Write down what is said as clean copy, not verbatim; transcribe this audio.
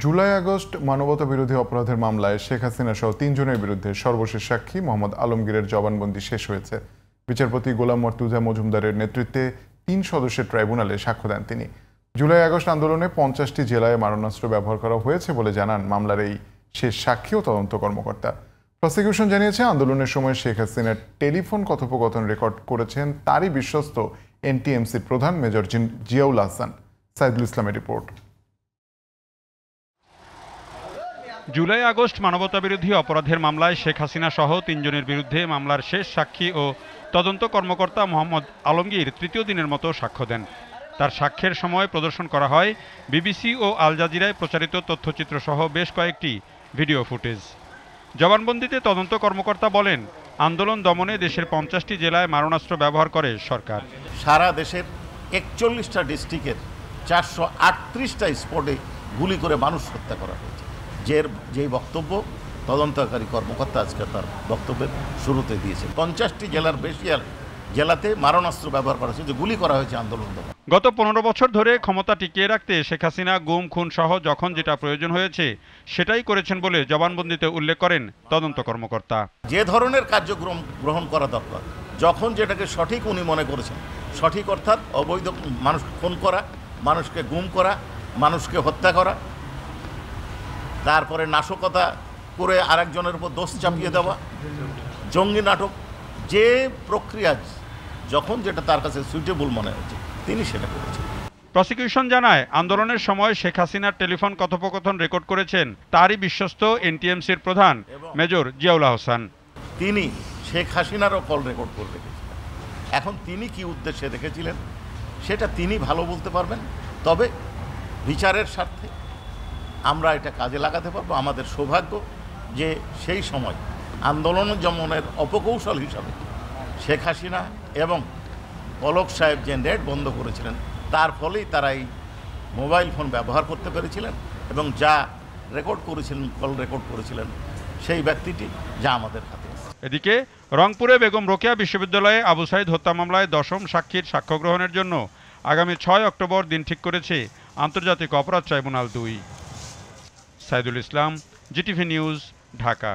July August মানবতাবিরোধী অপরাধের মামলায় শেখ হাসিনা সহ ৩ জনের বিরুদ্ধে সর্বশেষ সাক্ষী মোহাম্মদ আলমগীরের জবানবন্দি শেষ হয়েছে। বিচারপতি গোলাম মর্তুজা মজুমদারের নেতৃত্বে ৩ সদস্যের ট্রাইব্যুনালে সাক্ষ্য দেন তিনি। জুলাই আগস্ট আন্দোলনে ৫০টি জেলায় মারণাস্ত্র ব্যবহার করা হয়েছে বলে জানান মামলার এই শেষ সাক্ষী ও তদন্ত কর্মকর্তা। প্রসিকিউশন জানিয়েছে, আন্দোলনের সময় শেখ হাসিনার টেলিফোন কথোপকথন রেকর্ড করেছেন তারই বিশ্বস্ত এনটিএমসির প্রধান মেজর জিয়াউল আহসান। সাইদুল ইসলামের রিপোর্ট। জুলাই আগস্ট মানবতাবিরোধী অপরাধের মামলায় শেখ হাসিনা সহ ৩ জনের বিরুদ্ধে মামলার শেষ সাক্ষী ও তদন্ত কর্মকর্তা মোহাম্মদ আলমগীর তৃতীয় দিনের মতো সাক্ষ্য দেন। তার সাক্ষ্যের সময় প্রদর্শন করা হয় বিবিসি ও আল জাজিরায় প্রচারিত তথ্যচিত্র সহ বেশ কয়েকটি ভিডিও ফুটেজ। জবানবন্দিতে তদন্ত কর্মকর্তা বলেন, আন্দোলন দমনে দেশের ৫০টি জেলায় মারণাস্ত্র ব্যবহার করে সরকার। সারা দেশের ৪১টা ডিস্ট্রিক্টের ৪৩৮টা স্পটে গুলি করে মানুষ হত্যা করা হয়েছে। যেই বক্তব্য তদন্তকারী কর্মকর্তা আজকে তার বক্তব্যের শুরুতে দিয়েছে, ৫০টি জেলার বেশি জেলাতে মারণাস্ত্র ব্যবহার করা হয়েছে, যে গুলি করা হয়েছে আন্দোলন দমন। গত ১৫ বছর ধরে ক্ষমতা টিকিয়ে রাখতে শেখ হাসিনা গুম খুন সহ যখন যেটা প্রয়োজন হয়েছে সেটাই করেছেন বলে জবানবন্দিতে উল্লেখ করেন তদন্ত কর্মকর্তা। যে ধরনের কার্যক্রম গ্রহণ করা দরকার, যখন যেটাকে সঠিক উনি মনে করেছেন, সঠিক অর্থাৎ অবৈধ মানুষ খুন করা, মানুষকে গুম করা, মানুষকে হত্যা করা, তারপরে নাশকতা করে আরেকজনের উপর দোষ চাপিয়ে দেওয়া, জঙ্গি নাটক, যে প্রক্রিয়া যখন যেটা তার কাছে সুইটেবল মনে হচ্ছে তিনি সেটা করেছেন। প্রসিকিউশন জানায়, আন্দোলনের সময় শেখ হাসিনার টেলিফোন কথোপকথন রেকর্ড করেছেন তারই বিশ্বস্ত এনটিএমসির প্রধান মেজর জিয়াউল আহসান। তিনি শেখ হাসিনারও কল রেকর্ড করে রেখেছিলেন। এখন তিনি কি উদ্দেশ্যে রেখেছিলেন সেটা তিনি ভালো বলতে পারবেন, তবে বিচারের স্বার্থে আমরা এটা কাজে লাগাতে পারবো। আমাদের সৌভাগ্য যে সেই সময় আন্দোলন দমনের অপকৌশল হিসাবে শেখ হাসিনা এবং পলক সাহেব যে নেট বন্ধ করেছিলেন তার ফলেই তারা এই মোবাইল ফোন ব্যবহার করতে পেরেছিলেন, এবং যা রেকর্ড করেছিলেন, কল রেকর্ড করেছিলেন সেই ব্যক্তিটি যা আমাদের হাতে। এদিকে রংপুরে বেগম রোকেয়া বিশ্ববিদ্যালয়ে আবু সাইদ হত্যা মামলায় ১০ম সাক্ষীর সাক্ষ্য গ্রহণের জন্য আগামী ৬ অক্টোবর দিন ঠিক করেছে আন্তর্জাতিক অপরাধ tribunal ২। Saidul Islam, GTV news, Dhaka.